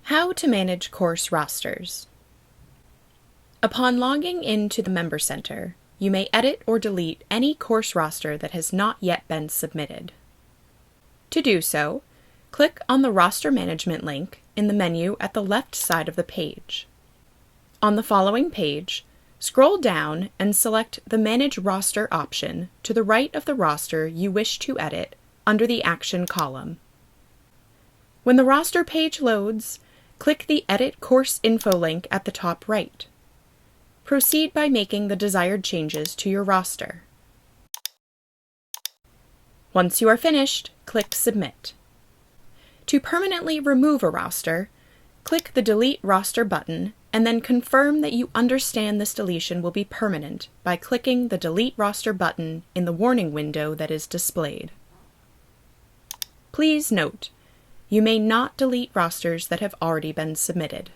How to manage course rosters. Upon logging into the Member Center, you may edit or delete any course roster that has not yet been submitted. To do so, click on the Roster Management link in the menu at the left side of the page. On the following page, scroll down and select the Manage Roster option to the right of the roster you wish to edit under the Action column. When the roster page loads, click the Edit Course Info link at the top right. Proceed by making the desired changes to your roster. Once you are finished, click Submit. To permanently remove a roster, click the Delete Roster button and then confirm that you understand this deletion will be permanent by clicking the Delete Roster button in the warning window that is displayed. Please note, you may not delete rosters that have already been submitted.